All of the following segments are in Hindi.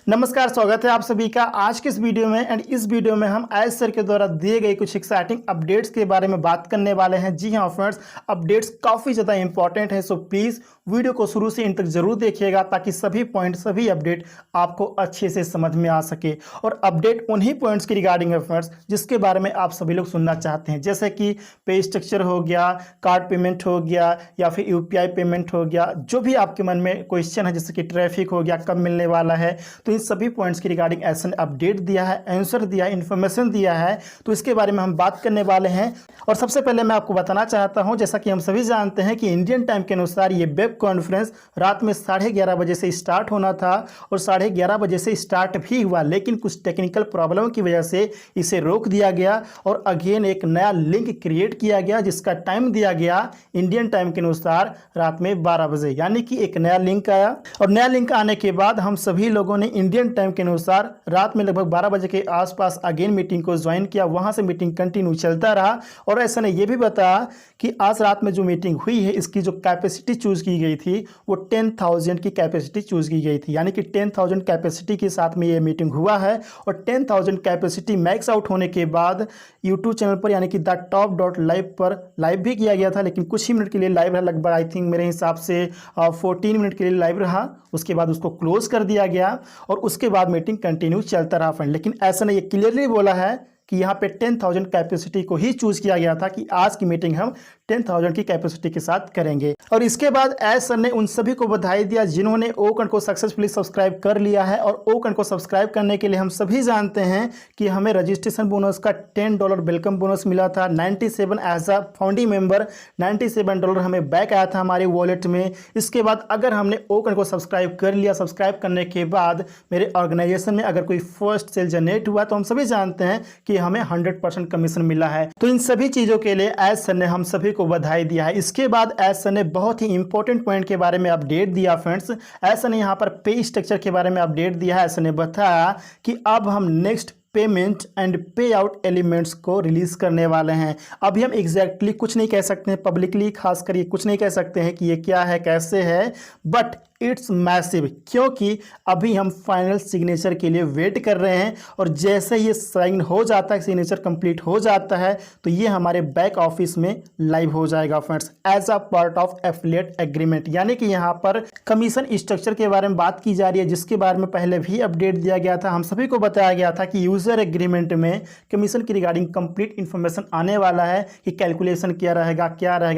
नमस्कार, स्वागत है आप सभी का आज के इस वीडियो में। एंड इस वीडियो में हम आयज सर के द्वारा दिए गए कुछ एक्साइटिंग अपडेट्स के बारे में बात करने वाले हैं। जी हाँ फ्रेंड्स, अपडेट्स काफ़ी ज़्यादा इंपॉर्टेंट है, सो प्लीज़ वीडियो को शुरू से इन तक जरूर देखिएगा ताकि सभी पॉइंट सभी अपडेट आपको अच्छे से समझ में आ सके। और अपडेट उन्हीं पॉइंट्स की रिगार्डिंग है फ्रेंड्स जिसके बारे में आप सभी लोग सुनना चाहते हैं, जैसे कि पे स्ट्रक्चर हो गया, कार्ड पेमेंट हो गया या फिर यूपीआई पेमेंट हो गया। जो भी आपके मन में क्वेश्चन है जैसे कि ट्रैफिक हो गया, कब मिलने वाला है, तो इन सभी पॉइंट्स की रिगार्डिंग ऐसा अपडेट दिया है, आंसर दिया है, इन्फॉर्मेशन दिया है, तो इसके बारे में हम बात करने वाले हैं। और सबसे पहले मैं आपको बताना चाहता हूं, जैसा कि हम सभी जानते हैं कि इंडियन टाइम के अनुसार ये वेब कॉन्फ्रेंस रात में 11:30 बजे से स्टार्ट होना था और 11:30 बजे से स्टार्ट भी हुआ, लेकिन कुछ टेक्निकल प्रॉब्लम की वजह से इसे रोक दिया गया और अगेन एक नया लिंक क्रिएट किया गया जिसका टाइम दिया गया इंडियन टाइम के अनुसार रात में 12 बजे, यानी कि एक नया लिंक आया। और नया लिंक आने के बाद हम सभी लोगों ने इंडियन टाइम के अनुसार रात में लगभग 12 बजे के आसपास अगेन मीटिंग को ज्वाइन किया। वहां से मीटिंग कंटिन्यू चलता रहा और ऐसा ने यह भी बताया कि आज रात में जो मीटिंग हुई है इसकी जो कैपेसिटी चूज की गई थी वो 10,000 की कैपेसिटी चूज की गई थी, यानी कि 10,000 कैपेसिटी के साथ में ये मीटिंग हुआ है। और 10,000 कैपेसिटी मैक्स आउट होने के बाद यूट्यूब चैनल पर यानी कि द टॉप डॉट लाइव पर लाइव भी किया गया था, लेकिन कुछ ही मिनट के लिए लाइव रहा, लगभग आई थिंक मेरे हिसाब से 14 मिनट के लिए लाइव रहा। उसके बाद उसको क्लोज कर दिया गया और उसके बाद मीटिंग कंटिन्यू चलता रहा फ्रेंड। लेकिन ऐसा ने ये क्लियरली बोला है कि यहाँ पे 10,000 कैपेसिटी को ही चूज किया गया था कि आज की मीटिंग हम 10,000 की कैपेसिटी के साथ करेंगे। और इसके बाद एज सर ने उन सभी को बधाई दिया जिन्होंने ओकन को सक्सेसफुली सब्सक्राइब कर लिया है। और ओकन को सब्सक्राइब करने के लिए हम सभी जानते हैं कि हमें रजिस्ट्रेशन बोनस का $10 वेलकम बोनस मिला था। 97 एज अ फाउंडिंग मेंबर $97 हमें बैक आया था हमारे वॉलेट में। इसके बाद अगर हमने ओकन को सब्सक्राइब कर लिया, सब्सक्राइब करने के बाद मेरे ऑर्गेनाइजेशन में अगर कोई फर्स्ट सेल जनरेट हुआ तो हम सभी जानते हैं कि हमें 100% कमीशन मिला है। तो इन सभी चीजों के लिए एज सर ने हम सभी को बधाई दिया है। इसके बाद एज सर ने बहुत ही इंपॉर्टेंट पॉइंट के बारे में अपडेट दिया फ्रेंड्स। एज सर ने यहाँ पर पे स्ट्रक्चर के बारे में अपडेट दिया है। एज सर ने बताया कि अब हम नेक्स्ट पेमेंट एंड पे आउट एलिमेंट्स को रिलीज करने वाले हैं। अभी हम एग्जैक्टली कुछ नहीं कह सकते हैं, पब्लिकली खासकर ये कुछ नहीं कह सकते हैं कि ये क्या है, कैसे है, बट इट्स मैसिव, क्योंकि अभी हम फाइनल सिग्नेचर के लिए वेट कर रहे हैं। और जैसे ये साइन हो जाता है, सिग्नेचर कंप्लीट हो जाता है, तो ये हमारे बैक ऑफिस में लाइव हो जाएगा friends as a part of affiliate agreement. यानी कि यहाँ पर कमीशन स्ट्रक्चर के बारे में बात की जा रही है जिसके बारे में पहले भी अपडेट दिया गया था। हम सभी को बताया गया था कि यूजर एग्रीमेंट में कमीशन की रिगार्डिंग कंप्लीट इन्फॉर्मेशन आने वाला है कि कैलकुलेशन क्या रहेगा,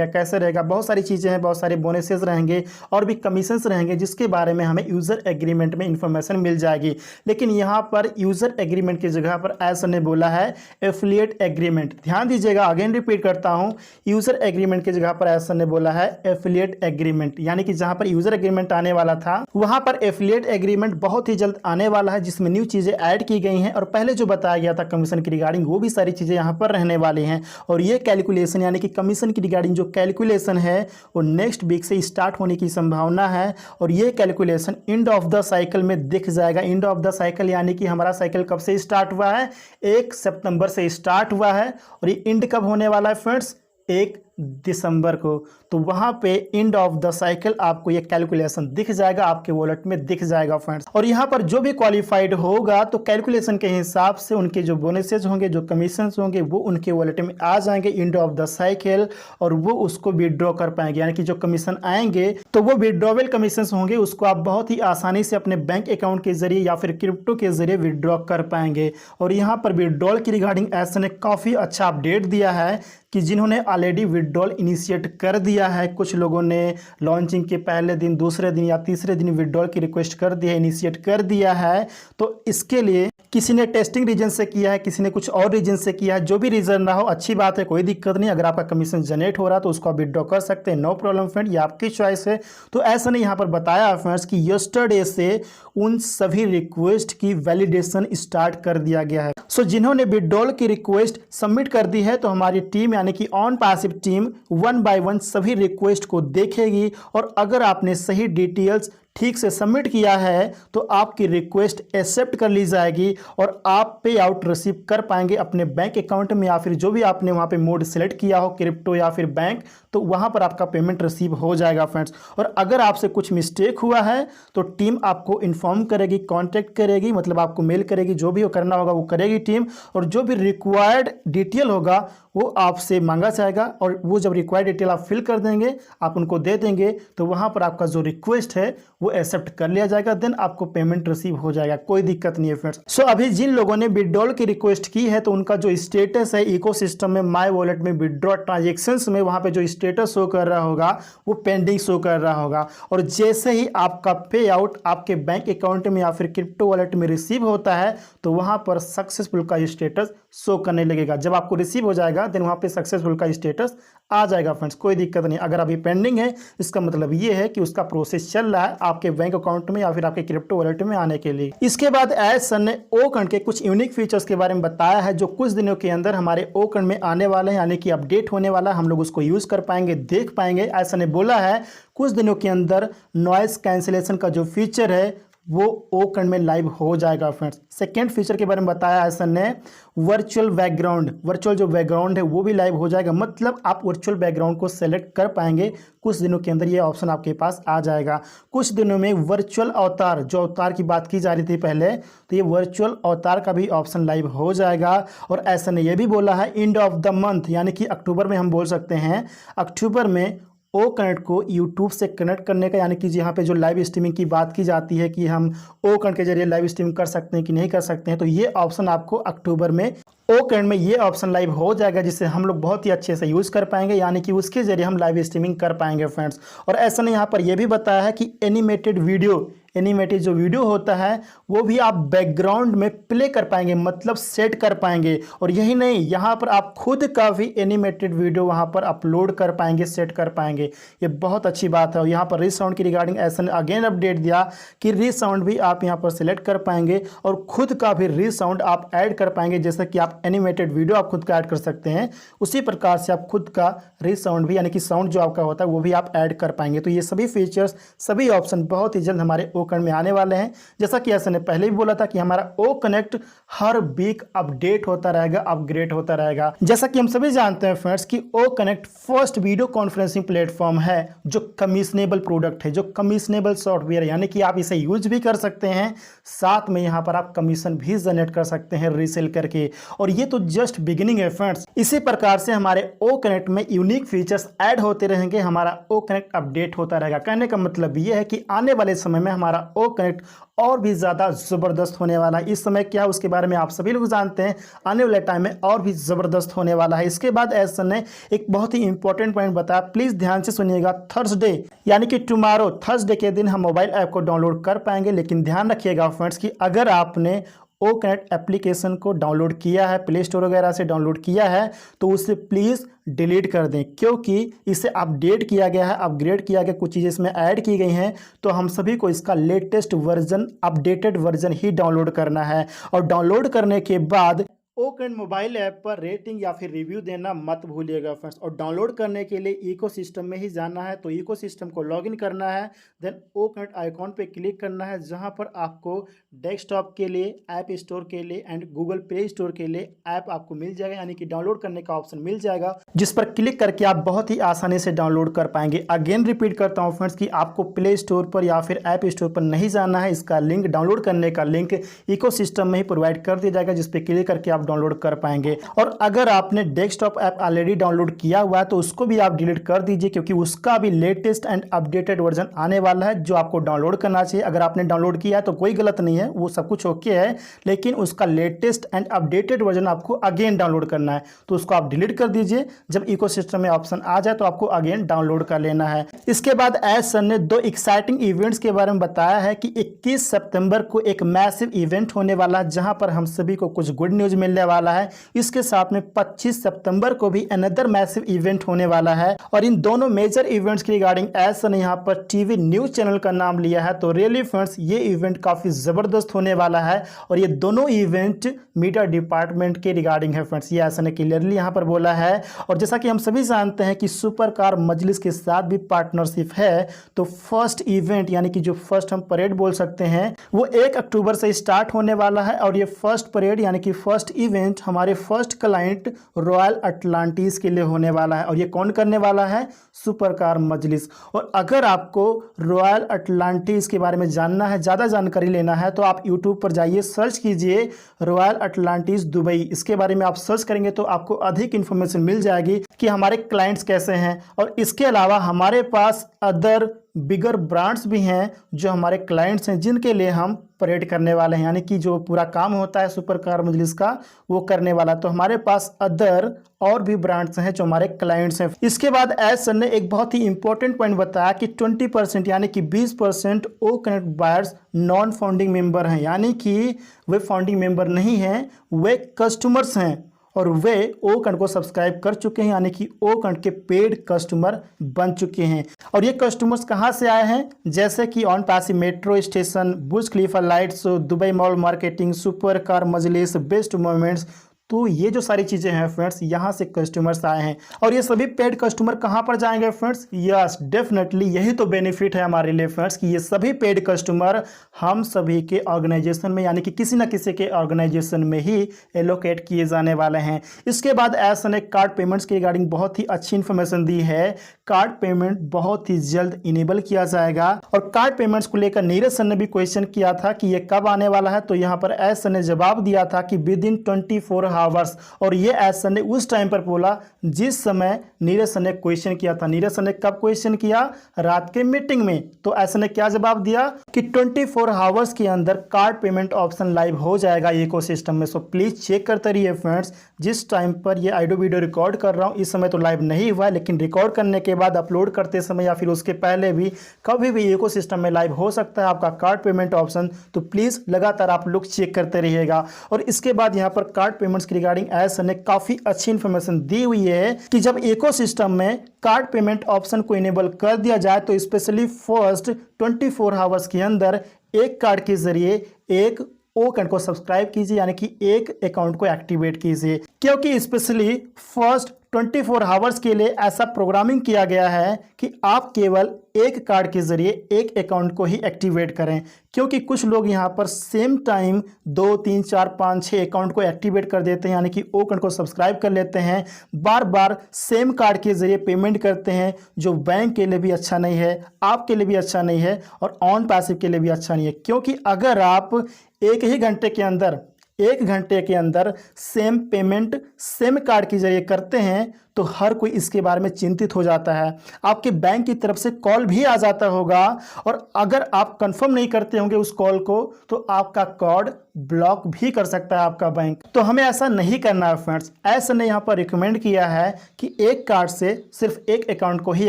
कैसे रहेगा, बहुत सारी चीजें हैं, बहुत सारे बोनसेस रहेंगे और भी कमीशंस रहेंगे जिसके बारे में हमें यूजर एग्रीमेंट में इंफॉर्मेशन मिल जाएगी। लेकिन यहां पर यूजर एग्रीमेंट की जगह पर एज सर ने बोला है एफिलिएट एग्रीमेंट। ध्यान दीजिएगा, अगेन रिपीट करता हूं, यूजर एग्रीमेंट की जगह पर एज सर ने बोला है एफिलिएट एग्रीमेंट। यानी कि जहां पर यूजर एग्रीमेंट आने वाला था वहां पर एफिलिएट एग्रीमेंट बहुत ही जल्द आने वाला है जिसमें न्यू चीजें ऐड की गई हैं। और पहले जो बताया गया था कमीशन की रिगार्डिंग वो भी सारी चीजें यहां पर रहने वाली हैं। और ये कैलकुलेशन यानी कि कमीशन की रिगार्डिंग जो कैलकुलेशन है वो नेक्स्ट वीक से स्टार्ट होने की संभावना है। और ये calculation and of the cycle में दिख जाएगा। एंड ऑफ द साइकिल यानी कि हमारा साइकिल कब से स्टार्ट हुआ है, 1 सितंबर से स्टार्ट हुआ है और ये एंड कब होने वाला है फ्रेंड्स, 1 दिसंबर को। तो वहां पे एंड ऑफ द साइकिल आपको ये कैलकुलेशन दिख जाएगा, आपके वॉलेट में दिख जाएगा फ्रेंड्स। और यहाँ पर जो भी क्वालिफाइड होगा तो कैलकुलेशन के हिसाब से उनके जो बोनसेज होंगे, जो कमीशन होंगे वो उनके वॉलेट में आ जाएंगे एंड ऑफ द साइकिल और वो उसको विड्रॉ कर पाएंगे। यानी कि जो कमीशन आएंगे तो वो विड्रॉवेल कमीशन होंगे, उसको आप बहुत ही आसानी से अपने बैंक अकाउंट के जरिए या फिर क्रिप्टो के जरिए विड्रॉ कर पाएंगे। और यहाँ पर विड्रॉल की रिगार्डिंग ऐसा ने काफी अच्छा अपडेट दिया है कि जिन्होंने ऑलरेडी विड्रॉल इनिशिएट कर दिया है, कुछ लोगों ने लॉन्चिंग के पहले दिन, दूसरे दिन या तीसरे दिन विड्रॉल की रिक्वेस्ट कर दी है, इनिशिएट कर दिया है। तो इसके लिए किसी ने टेस्टिंग रीजन से किया है, किसी ने कुछ और रीजन से किया है, जो भी रीजन रहा हो अच्छी बात है, कोई दिक्कत नहीं। अगर आपका कमीशन जनरेट हो रहा है तो उसको आप विड्रॉ कर सकते हैं, नो प्रॉब्लम फ्रेंड, ये आपकी चॉइस है। तो ऐसा नहीं यहाँ पर बताया फ्रेंड्स कि यस्टरडे से उन सभी रिक्वेस्ट की वैलिडेशन स्टार्ट कर दिया गया है। सो जिन्होंने विड्रॉल की रिक्वेस्ट सबमिट कर दी है तो हमारी टीम यानी कि ऑन पैसिव टीम 1 बाय 1 सभी रिक्वेस्ट को देखेगी और अगर आपने सही डिटेल्स ठीक से सबमिट किया है तो आपकी रिक्वेस्ट एक्सेप्ट कर ली जाएगी और आप पे आउट रिसीव कर पाएंगे अपने बैंक अकाउंट में, या फिर जो भी आपने वहां पे मोड सेलेक्ट किया हो, क्रिप्टो या फिर बैंक, तो वहां पर आपका पेमेंट रिसीव हो जाएगा फ्रेंड्स। और अगर आपसे कुछ मिस्टेक हुआ है तो टीम आपको इन्फॉर्म करेगी, कॉन्टैक्ट करेगी, मतलब आपको मेल करेगी, जो भी करना होगा वो करेगी टीम, और जो भी रिक्वायर्ड डिटेल होगा वो आपसे मांगा जाएगा, और वो जब रिक्वायर्ड डिटेल आप फिल कर देंगे, आप उनको दे देंगे, तो वहां पर आपका जो रिक्वेस्ट है वो एक्सेप्ट कर लिया जाएगा, देन आपको पेमेंट रिसीव हो जाएगा, कोई दिक्कत नहीं है फ्रेंड्स। सो अभी जिन लोगों ने विड्रॉल की रिक्वेस्ट की है तो उनका जो स्टेटस है इकोसिस्टम में, माय वॉलेट में, विड्रॉ ट्रांजेक्शन्स में, वहां पे जो स्टेटस शो कर रहा होगा वो पेंडिंग शो कर रहा होगा, और जैसे ही आपका पे आउट आपके बैंक अकाउंट में या फिर क्रिप्टो वॉलेट में रिसीव होता है तो वहां पर सक्सेसफुल का स्टेटस शो करने लगेगा। जब आपको रिसीव हो जाएगा देन वहां पे सक्सेसफुल का स्टेटस आ जाएगा फ्रेंड्स, कोई दिक्कत नहीं। अगर अभी पेंडिंग है इसका मतलब ये है कि उसका प्रोसेस चल रहा है आपके बैंक अकाउंट में या फिर आपके क्रिप्टो वॉलेट में आने के लिए। इसके बाद एज सर ने ओकन के कुछ यूनिक फीचर्स के बारे में बताया है जो कुछ दिनों के अंदर हमारे ओकन में आने वाले हैं, यानी कि अपडेट होने वाला है, हम लोग उसको यूज कर पाएंगे, देख पाएंगे। एज सर ने बोला है कुछ दिनों के अंदर नॉइस कैंसिलेशन का जो फीचर है वो ओकन में लाइव हो जाएगा फ्रेंड्स। सेकेंड फीचर के बारे में बताया है सर ने, वर्चुअल बैकग्राउंड, वर्चुअल जो बैकग्राउंड है वो भी लाइव हो जाएगा, मतलब आप वर्चुअल बैकग्राउंड को सेलेक्ट कर पाएंगे कुछ दिनों के अंदर, ये ऑप्शन आपके पास आ जाएगा। कुछ दिनों में वर्चुअल अवतार, जो अवतार की बात की जा रही थी पहले, तो ये वर्चुअल अवतार का भी ऑप्शन लाइव हो जाएगा। और ऐसा ने यह भी बोला है एंड ऑफ द मंथ, यानी कि अक्टूबर में हम बोल सकते हैं, अक्टूबर में ओ कनेक्ट को यूट्यूब से कनेक्ट करने का, यानी कि यहाँ पे जो लाइव स्ट्रीमिंग की बात की जाती है कि हम ओ कनेक्ट के जरिए लाइव स्ट्रीमिंग कर सकते हैं कि नहीं कर सकते हैं, तो ये ऑप्शन आपको अक्टूबर में ओ कनेक्ट में ये ऑप्शन लाइव हो जाएगा, जिससे हम लोग बहुत ही अच्छे से यूज़ कर पाएंगे, यानी कि उसके जरिए हम लाइव स्ट्रीमिंग कर पाएंगे फ्रेंड्स। और ऐसा ने यहाँ पर यह भी बताया है कि एनिमेटेड वीडियो, एनिमेटेड जो वीडियो होता है वो भी आप बैकग्राउंड में प्ले कर पाएंगे, मतलब सेट कर पाएंगे। और यही नहीं, यहाँ पर आप खुद का भी एनिमेटेड वीडियो वहाँ पर अपलोड कर पाएंगे, सेट कर पाएंगे, ये बहुत अच्छी बात है। और यहाँ पर रीसाउंड की रिगार्डिंग ऐसा ने अगेन अपडेट दिया कि रीसाउंड भी आप यहाँ पर सिलेक्ट कर पाएंगे और खुद का भी रीसाउंड आप ऐड कर पाएंगे। जैसे कि आप एनिमेटेड वीडियो आप खुद का ऐड कर सकते हैं, उसी प्रकार से आप खुद का रीसाउंड भी, यानी कि साउंड जो आपका होता है वो भी आप ऐड कर पाएंगे। तो ये सभी फीचर्स, सभी ऑप्शन बहुत ही जल्द हमारे ओ कनेक्ट में आने वाले हैं। जैसा कि ऐसा ने पहले भी बोला था कि हमारा ओ कनेक्ट हर वीक अपडेट होता रहेगा, अपग्रेड होता रहेगा। जैसा कि हम सभी जानते हैं फ्रेंड्स कि O connect first video conferencing platform है जो कमीशनेबल प्रोडक्ट है, जो कमीशनेबल सॉफ्टवेयर है, यानी कि आप इसे यूज भी कर सकते हैं, साथ में यहाँ पर आप कमीशन भी जनरेट कर सकते हैं रीसेल करके। और ये तो जस्ट बिगिनिंग है फ्रेंड्स। इसी प्रकार से हमारे ओ कनेक्ट में यूनिक फीचर्स ऐड होते रहेंगे, हमारा ओ कनेक्ट अपडेट होता रहेगा। कहने का मतलब ये है कि आने वाले समय में हमारा ओ कनेक्ट और भी ज़्यादा ज़बरदस्त होने वाला है। इस समय क्या है उसके बारे में आप सभी लोग जानते हैं, आने वाले टाइम में और भी ज़बरदस्त होने वाला है। इसके बाद एसन ने एक बहुत ही इंपॉर्टेंट पॉइंट बताया, प्लीज़ ध्यान से सुनिएगा। थर्सडे यानी कि टुमारो, थर्सडे के दिन हम मोबाइल ऐप को डाउनलोड कर पाएंगे, लेकिन ध्यान रखिएगा फ्रेंड्स कि अगर आपने ओ कनेक्ट एप्लीकेशन को डाउनलोड किया है, प्ले स्टोर वगैरह से डाउनलोड किया है, तो उसे प्लीज़ डिलीट कर दें, क्योंकि इसे अपडेट किया गया है, अपग्रेड किया गया, कुछ चीज़ें इसमें ऐड की गई हैं। तो हम सभी को इसका लेटेस्ट वर्जन, अपडेटेड वर्जन ही डाउनलोड करना है। और डाउनलोड करने के बाद ओ कनेक्ट मोबाइल ऐप पर रेटिंग या फिर रिव्यू देना मत भूलिएगा फ्रेंड्स। और डाउनलोड करने के लिए इकोसिस्टम में ही जाना है, तो इकोसिस्टम को लॉगिन करना है, देन ओ कनेक्ट आइकॉन पे क्लिक करना है, जहां पर आपको डेस्कटॉप के लिए, ऐप स्टोर के लिए एंड गूगल प्ले स्टोर के लिए ऐप आपको मिल जाएगा, यानी कि डाउनलोड करने का ऑप्शन मिल जाएगा, जिस पर क्लिक करके आप बहुत ही आसानी से डाउनलोड कर पाएंगे। अगेन रिपीट करता हूँ फ्रेंड्स कि आपको प्ले स्टोर पर या फिर ऐप स्टोर पर नहीं जाना है, इसका लिंक, डाउनलोड करने का लिंक इकोसिस्टम में ही प्रोवाइड कर दिया जाएगा, जिस पर क्लिक करके आप डाउनलोड कर पाएंगे। और अगर आपने डेस्कटॉप ऐप ऑलरेडी डाउनलोड किया हुआ है तो उसको भी आप डिलीट कर दीजिए, क्योंकि उसका भी लेटेस्ट एंड अपडेटेड वर्जन आने वाला है जो आपको डाउनलोड करना चाहिए। अगर आपने डाउनलोड किया है तो कोई गलत नहीं है, वो सब कुछ ओके है, लेकिन उसका लेटेस्ट एंड अपडेटेड वर्जन आपको अगेन डाउनलोड करना है, तो उसको आप डिलीट कर दीजिए। जब इकोसिस्टम में ऑप्शन आ जाए तो आपको अगेन डाउनलोड कर लेना है। इसके बाद एज सर ने 2 एक्साइटिंग इवेंट्स के बारे में बताया है कि 21 सितंबर को एक मैसिव इवेंट होने वाला है, जहां पर हम सभी को कुछ गुड न्यूज मिलने मिलने वाला है। इसके साथ में 25 सितंबर को भी अनदर मैसिव इवेंट होने वाला है और इन दोनों मेजर इवेंट्स की रिगार्डिंग ऐसा यहाँ पर टीवी न्यूज चैनल का नाम लिया है। तो रियली फ्रेंड्स ये इवेंट काफ़ी ज़बरदस्त होने वाला है और ये दोनों इवेंट मीडिया डिपार्टमेंट के रिगार्डिंग है फ्रेंड्स, ये ऐसा ने क्लियरली यहाँ पर बोला है। और जैसा कि हम सभी जानते हैं कि सुपर कार मजलिस के साथ भी पार्टनरशिप है, तो फर्स्ट इवेंट यानी कि जो फर्स्ट हम परेड बोल सकते हैं वो 1 अक्टूबर से स्टार्ट होने वाला है और ये फर्स्ट परेड यानी कि फर्स्ट इवेंट हमारे फर्स्ट क्लाइंट रॉयल अटलांटिस के लिए होने वाला है। और ये कौन करने वाला है? सुपर कार मजलिस। और अगर आपको रॉयल अटलांटिस के बारे में जानना है, ज़्यादा जानकारी लेना है, तो आप यूट्यूब पर जाइए, सर्च कीजिए रॉयल अटलांटिस दुबई। इसके बारे में आप सर्च करेंगे तो आपको अधिक इन्फॉर्मेशन मिल जाएगी कि हमारे क्लाइंट्स कैसे हैं। और इसके अलावा हमारे पास अदर बिगर ब्रांड्स भी हैं जो हमारे क्लाइंट्स हैं, जिनके लिए हम परेड करने वाले हैं, यानी कि जो पूरा काम होता है सुपर कार मजलिस का वो करने वाला। तो हमारे पास अदर और भी ब्रांड्स हैं जो हमारे क्लाइंट्स हैं। इसके बाद एज सर ने एक बहुत ही इंपॉर्टेंट पॉइंट बताया कि 20% यानी कि 20% O connect buyers non founding member हैं, यानी कि वे फाउंडिंग मेंबर नहीं हैं, वे कस्टमर्स हैं और वे ओ कंड को सब्सक्राइब कर चुके हैं, यानी कि ओ कंड के पेड कस्टमर बन चुके हैं। और ये कस्टमर्स कहाँ से आए हैं? जैसे कि on Pasi metro station, Burj Khalifa lights, Dubai mall marketing, super car Majlis, best moments. तो ये जो सारी चीज़ें हैं फ्रेंड्स, यहाँ से कस्टमर्स आए हैं। और ये सभी पेड कस्टमर कहाँ पर जाएंगे फ्रेंड्स? यस डेफिनेटली यही तो बेनिफिट है हमारे लिए फ्रेंड्स कि ये सभी पेड कस्टमर हम सभी के ऑर्गेनाइजेशन में यानी कि किसी न किसी के ऑर्गेनाइजेशन में ही एलोकेट किए जाने वाले हैं। इसके बाद ऐसा ने कार्ड पेमेंट्स के रिगार्डिंग बहुत ही अच्छी इन्फॉर्मेशन दी है। कार्ड पेमेंट बहुत ही जल्द इनेबल किया जाएगा। और कार्ड पेमेंट्स को लेकर नीरज सर ने भी क्वेश्चन किया था कि ये कब आने वाला है, तो यहाँ पर ऐसा ने जवाब दिया था कि विद इन 24 आवर्स। और ये ऐसा ने उस टाइम पर बोला जिस समय नीरज सर ने क्वेश्चन किया था। नीरज सर ने कब क्वेश्चन किया? रात के मीटिंग में। तो ऐसा ने क्या जवाब दिया कि 24 आवर्स के अंदर कार्ड पेमेंट ऑप्शन लाइव हो जाएगा इकोसिस्टम में। सो प्लीज चेक करते रहिए फ्रेंड्स। जिस टाइम पर ये ऑडियो वीडियो रिकॉर्ड कर रहा हूँ इस समय तो लाइव नहीं हुआ है, लेकिन रिकॉर्ड करने के बाद अपलोड करते समय या फिर उसके पहले भी कभी भी इकोसिस्टम में लाइव हो सकता है आपका कार्ड पेमेंट ऑप्शन। तो प्लीज लगातार आप लोग चेक करते रहिएगा। और इसके बाद यहाँ पर कार्ड पेमेंट्स की रिगार्डिंग ऐसा ने काफी अच्छी इंफॉर्मेशन दी हुई है कि जब इकोसिस्टम में कार्ड पेमेंट ऑप्शन को इनेबल कर दिया जाए तो स्पेशली फर्स्ट 24 आवर्स के अंदर एक कार्ड के जरिए एक ओ कंड को सब्सक्राइब कीजिए, यानी कि एक अकाउंट को एक्टिवेट कीजिए। क्योंकि स्पेशली फर्स्ट 24 आवर्स के लिए ऐसा प्रोग्रामिंग किया गया है कि आप केवल एक कार्ड के जरिए एक अकाउंट को ही एक्टिवेट करें। क्योंकि कुछ लोग यहाँ पर सेम टाइम 2, 3, 4, 5, 6 अकाउंट को एक्टिवेट कर देते हैं, यानी कि ओ कंड को सब्सक्राइब कर लेते हैं, बार बार सेम कार्ड के जरिए पेमेंट करते हैं, जो बैंक के लिए भी अच्छा नहीं है, आपके लिए भी अच्छा नहीं है और ऑन पैसिव के लिए भी अच्छा नहीं है। क्योंकि अगर आप एक घंटे के अंदर सेम पेमेंट सेम कार्ड के जरिए करते हैं तो हर कोई इसके बारे में चिंतित हो जाता है। आपके बैंक की तरफ से कॉल भी आ जाता होगा और अगर आप कंफर्म नहीं करते होंगे उस कॉल को तो आपका कार्ड ब्लॉक भी कर सकता है आपका बैंक। तो हमें ऐसा नहीं करना है फ्रेंड्स। ऐसा ने यहाँ पर रिकमेंड किया है कि एक कार्ड से सिर्फ एक अकाउंट को ही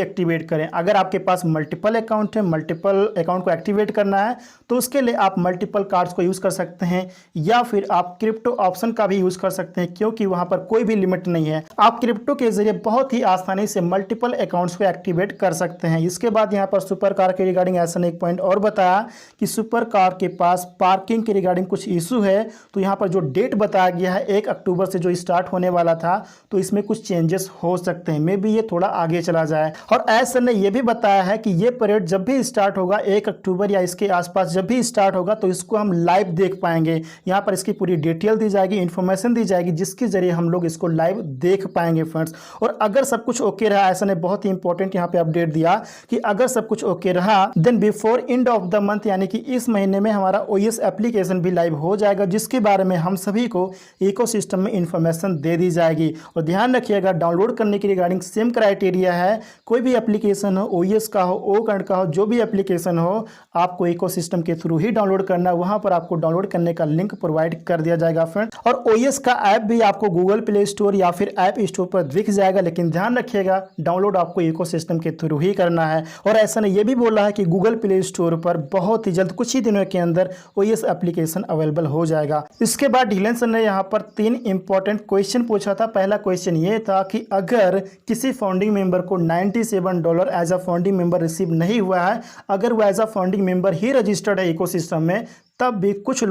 एक्टिवेट करें। अगर आपके पास मल्टीपल अकाउंट है, मल्टीपल अकाउंट को एक्टिवेट करना है तो उसके लिए आप मल्टीपल कार्ड्स को यूज़ कर सकते हैं या फिर आप क्रिप्टो ऑप्शन का भी यूज़ कर सकते हैं, क्योंकि वहाँ पर कोई भी लिमिट नहीं है। आप क्रिप्टो के जरिए बहुत ही आसानी से मल्टीपल अकाउंट्स को एक्टिवेट कर सकते हैं। इसके बाद यहाँ पर सुपर कार के रिगार्डिंग ऐसा ने एक पॉइंट और बताया कि सुपर कार के पास पार्किंग के रिगार्डिंग कुछ इशू है। तो यहाँ पर जो डेट बताया गया है 1 अक्टूबर से जो स्टार्ट होने वाला था, तो इसमें कुछ चेंजेस हो सकते हैं, मे बी ये थोड़ा आगे चला जाए। और ऐसा ने यह भी बताया है कि ये परेड जब भी स्टार्ट होगा 1 अक्टूबर या इसके आसपास जब भी स्टार्ट होगा तो इसको हम लाइव देख पाएंगे। यहाँ पर इसकी पूरी डिटेल दी जाएगी, इन्फॉर्मेशन दी जाएगी, जिसके जरिए हम लोग इसको लाइव देख पाएंगे फ्रेंड्स। और अगर सब कुछ ओके रहा, ऐसा ने बहुत ही इंपॉर्टेंट यहाँ पे अपडेट दिया कि अगर सब कुछ ओके रहा then before end of the month, यानी कि इस महीने में हमारा ओएस एप्लीकेशन भी लाइव हो जाएगा, जिसके बारे में हम सभी को इकोसिस्टम में इंफॉर्मेशन दे दी जाएगी। और ध्यान रखिएगा डाउनलोड करने की रिगार्डिंग सेम क्राइटेरिया है। कोई भी एप्लीकेशन हो, ओएस का हो, ओ कार्ड का हो, जो भी एप्लीकेशन हो, आपको इकोसिस्टम के थ्रू ही डाउनलोड करना है। वहां पर आपको डाउनलोड करने का लिंक प्रोवाइड कर दिया जाएगा फ्रेंड। और ओएस का ऐप भी आपको गूगल प्ले स्टोर या फिर ऐप स्टोर पर दिख जाएगा, लेकिन ध्यान रखिएगा डाउनलोड आपको इकोसिस्टम के थ्रू ही करना है। और ऐसा ने ये भी बोला है कि गूगल प्ले स्टोर पर बहुत ही जल्द कुछ ही दिनों के अंदर OS एप्लीकेशन अवेलेबल हो जाएगा। इसके बाद ढीलन सर ने यहाँ पर 3 इंपॉर्टेंट क्वेश्चन पूछा था। पहला क्वेश्चन ये था कि अगर किसी फाउंडिंग मेंबर को $97 as a founding member receive नहीं हुआ है, अगर वो एज अ फाउंडिंग मेंबर ही रजिस्टर्ड है इकोसिस्टम में, तब भी कुछ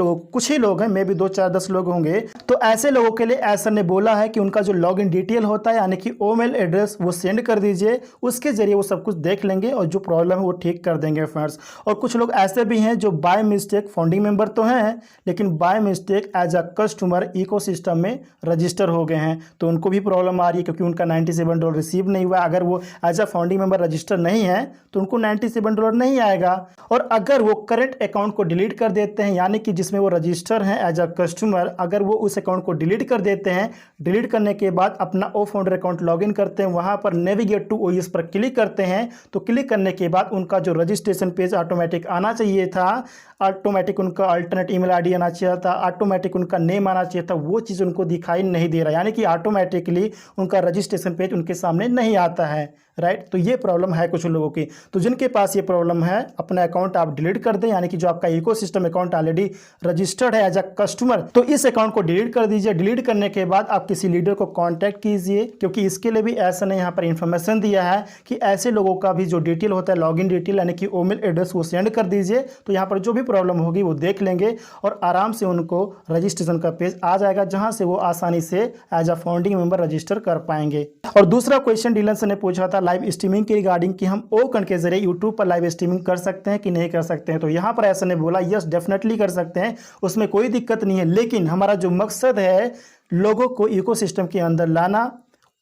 ही लोग हैं, मे भी 2 4 10 लोग होंगे, तो ऐसे लोगों के लिए ऐसा ने बोला है कि उनका जो लॉगिन डिटेल होता है यानी कि ईमेल एड्रेस वो सेंड कर दीजिए, उसके जरिए वो सब कुछ देख लेंगे और जो प्रॉब्लम है वो ठीक कर देंगे फ्रेंड्स। और कुछ लोग ऐसे भी हैं जो बाय मिस्टेक फाउंडिंग मेंबर तो हैं, लेकिन by mistake as a customer ecosystem में रजिस्टर हो गए हैं, तो उनको भी प्रॉब्लम आ रही है क्योंकि उनका $97 रिसीव नहीं हुआ। अगर वो as a founding member register नहीं है तो उनको $97 नहीं आएगा। और अगर वो करंट अकाउंट को डिलीट कर देते हैं, यानी कि जिसमें वो रजिस्टर हैं एज अ कस्टमर, अगर वो उस अकाउंट को डिलीट कर देते हैं, डिलीट करने के बाद अपना ओ फाउंडर अकाउंट लॉगिन करते हैं, वहां पर नेविगेट टू OS पर क्लिक करते हैं, तो क्लिक करने के बाद उनका जो रजिस्ट्रेशन पेज ऑटोमेटिक आना चाहिए था, ऑटोमेटिक उनका अल्टरनेट ईमेल आईडी आना चाहिए था, ऑटोमेटिक उनका नेम आना चाहिए था, वो चीज़ उनको दिखाई नहीं दे रहा, यानी कि ऑटोमेटिकली उनका रजिस्ट्रेशन पेज उनके सामने नहीं आता है। राइट, तो ये प्रॉब्लम है कुछ लोगों की। तो जिनके पास ये प्रॉब्लम है, अपना अकाउंट आप डिलीट कर दें, यानी कि जो आपका इकोसिस्टम अकाउंट ऑलरेडी रजिस्टर्ड है एज अ कस्टमर, तो इस अकाउंट को डिलीट कर दीजिए। डिलीट करने के बाद आप किसी लीडर को कांटेक्ट कीजिए, क्योंकि इसके लिए भी ऐसा ने यहाँ पर इंफॉर्मेशन दिया है कि ऐसे लोगों का भी जो डिटेल होता है, लॉगिन डिटेल यानी कि ईमेल एड्रेस, वो सेंड कर दीजिए। तो यहाँ पर जो भी प्रॉब्लम होगी वो देख लेंगे और आराम से उनको रजिस्ट्रेशन का पेज आ जाएगा, जहाँ से वो आसानी से as a founding member register कर पाएंगे। और दूसरा क्वेश्चन डीलन सर ने पूछा था लाइव स्ट्रीमिंग के रिगार्डिंग कि हम ओकन के जरिए यूट्यूब पर लाइव स्ट्रीमिंग कर सकते हैं कि नहीं कर सकते हैं। तो यहाँ पर ऐसा ने बोला यस डेफिनेटली कर सकते हैं, उसमें कोई दिक्कत नहीं है, लेकिन हमारा जो मकसद है लोगों को इकोसिस्टम के अंदर लाना,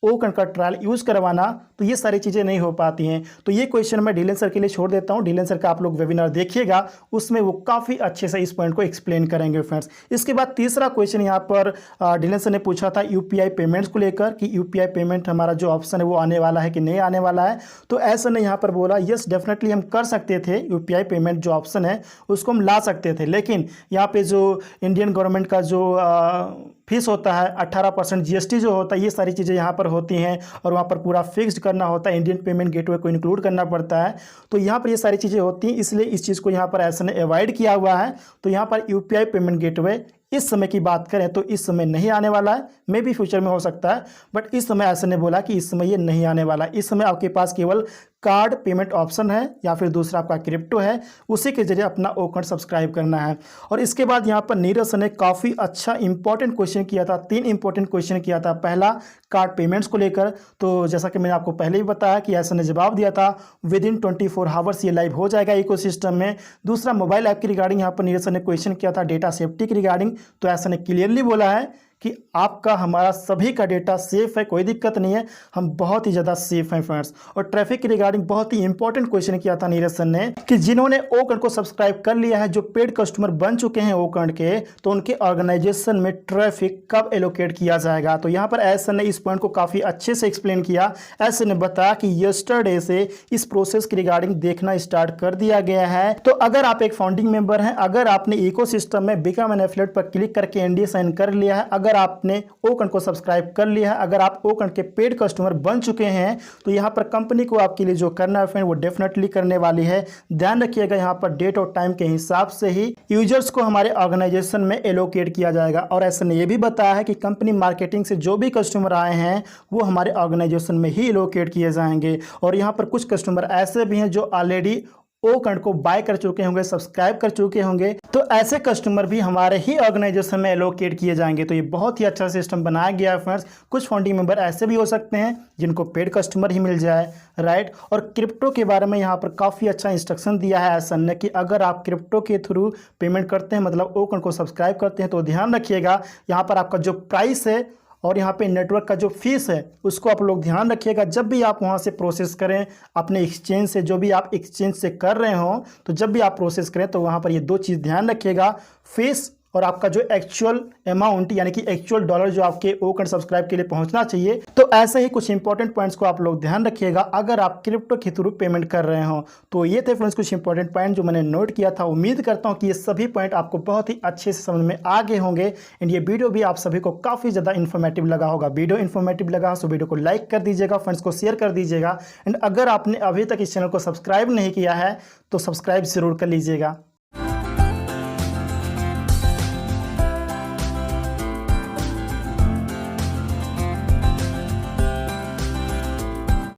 ओकन का ट्रायल यूज़ करवाना, तो ये सारी चीज़ें नहीं हो पाती हैं। तो ये क्वेश्चन मैं डीलन सर के लिए छोड़ देता हूँ। डीलन सर का आप लोग वेबिनार देखिएगा, उसमें वो काफ़ी अच्छे से इस पॉइंट को एक्सप्लेन करेंगे फ्रेंड्स। इसके बाद तीसरा क्वेश्चन यहाँ पर डीलन सर ने पूछा था UPI पेमेंट्स को लेकर कि UPI पेमेंट हमारा जो ऑप्शन है वो आने वाला है कि नहीं आने वाला है। तो ऐसा ने यहाँ पर बोला यस डेफिनेटली हम कर सकते थे, UPI पेमेंट जो ऑप्शन है उसको हम ला सकते थे, लेकिन यहाँ पे जो इंडियन गवर्नमेंट का जो फीस होता है 18% GST जो होता है, ये सारी चीज़ें यहाँ पर होती हैं और वहाँ पर पूरा फिक्स्ड करना होता है, इंडियन पेमेंट गेटवे को इंक्लूड करना पड़ता है। तो यहाँ पर ये सारी चीज़ें होती हैं, इसलिए इस चीज़ को यहाँ पर ऐसा ने अवॉइड किया हुआ है। तो यहाँ पर UPI पेमेंट गेटवे इस समय की बात करें तो इस समय नहीं आने वाला है, मे भी फ्यूचर में हो सकता है, बट इस समय ऐसा ने बोला कि इस समय ये नहीं आने वाला। इस समय आपके पास केवल कार्ड पेमेंट ऑप्शन है या फिर दूसरा आपका क्रिप्टो है, उसी के जरिए अपना अकाउंट सब्सक्राइब करना है। और इसके बाद यहाँ पर नीरज ने काफ़ी अच्छा इंपॉर्टेंट क्वेश्चन किया था, 3 इंपॉर्टेंट क्वेश्चन किया था। पहला कार्ड पेमेंट्स को लेकर, तो जैसा कि मैंने आपको पहले ही बताया कि ऐसा ने जवाब दिया था विद इन 24 आवर्स ये लाइव हो जाएगा इकोसिस्टम में। दूसरा मोबाइल ऐप की रिगार्डिंग यहाँ पर नीरज ने क्वेश्चन किया था डेटा सेफ्टी की रिगार्डिंग, तो ऐसा ने क्लियरली बोला है कि आपका हमारा सभी का डेटा सेफ है, कोई दिक्कत नहीं है, हम बहुत ही ज़्यादा सेफ हैं फ्रेंड्स। और ट्रैफिक की रिगार्डिंग बहुत ही इंपॉर्टेंट क्वेश्चन किया था नीरज सर ने कि जिन्होंने ओकन को सब्सक्राइब कर लिया है, जो पेड कस्टमर बन चुके हैं ओकन के, तो उनके ऑर्गेनाइजेशन में ट्रैफिक कब एलोकेट किया जाएगा। तो यहाँ पर एस ने इस पॉइंट को काफ़ी अच्छे से एक्सप्लेन किया। एस ने बताया कि यस्टरडे से इस प्रोसेस की रिगार्डिंग देखना स्टार्ट कर दिया गया है। तो अगर आप एक फाउंडिंग मेंबर हैं, अगर आपने इकोसिस्टम में बिकम एन एफिलिएट पर क्लिक करके NDA साइन कर लिया है, अगर आपने ओकन को सब्सक्राइब कर लिया है, अगर आप ओकन के पेड कस्टमर बन चुके हैं, तो यहाँ पर कंपनी को आपके लिए जो करना है फ्रेंड वो डेफिनेटली करने वाली है। ध्यान रखिएगा यहाँ पर डेट और टाइम के हिसाब से ही यूजर्स को हमारे ऑर्गेनाइजेशन में एलोकेट किया जाएगा। और ऐसा ने ये भी बताया है कि कंपनी मार्केटिंग से जो भी कस्टमर आए हैं वो हमारे ऑर्गेनाइजेशन में ही एलोकेट किए जाएंगे। और यहाँ पर कुछ कस्टमर ऐसे भी हैं जो ऑलरेडी ओकन को बाय कर चुके होंगे, सब्सक्राइब कर चुके होंगे, तो ऐसे कस्टमर भी हमारे ही ऑर्गेनाइजेशन में एलोकेट किए जाएंगे। तो ये बहुत ही अच्छा सिस्टम बनाया गया है फ्रेंड्स। कुछ फाउंडिंग मेंबर ऐसे भी हो सकते हैं जिनको पेड कस्टमर ही मिल जाए, राइट। और क्रिप्टो के बारे में यहाँ पर काफ़ी अच्छा इंस्ट्रक्शन दिया है एसन ने कि अगर आप क्रिप्टो के थ्रू पेमेंट करते हैं, मतलब ओकन को सब्सक्राइब करते हैं, तो ध्यान रखिएगा यहाँ पर आपका जो प्राइस है और यहाँ पे नेटवर्क का जो फीस है उसको आप लोग ध्यान रखिएगा। जब भी आप वहाँ से प्रोसेस करें अपने एक्सचेंज से, जो भी आप एक्सचेंज से कर रहे हो, तो जब भी आप प्रोसेस करें तो वहाँ पर ये 2 चीज़ ध्यान रखिएगा, फीस और आपका जो एक्चुअल अमाउंट यानी कि एक्चुअल डॉलर जो आपके ओ करंट सब्सक्राइब के लिए पहुंचना चाहिए। तो ऐसे ही कुछ इंपॉर्टेंट पॉइंट्स को आप लोग ध्यान रखिएगा अगर आप क्रिप्टो के थ्रू पेमेंट कर रहे हो। तो ये थे फ्रेंड्स कुछ इंपॉर्टेंट पॉइंट जो मैंने नोट किया था। उम्मीद करता हूँ कि ये सभी पॉइंट आपको बहुत ही अच्छे से समझ में आ गए होंगे एंड ये वीडियो भी आप सभी को काफ़ी ज़्यादा इन्फॉर्मेटिव लगा होगा। वीडियो इन्फॉर्मेटिव लगा तो वीडियो को लाइक कर दीजिएगा, फ्रेंड्स को शेयर कर दीजिएगा एंड अगर आपने अभी तक इस चैनल को सब्सक्राइब नहीं किया है तो सब्सक्राइब जरूर कर लीजिएगा।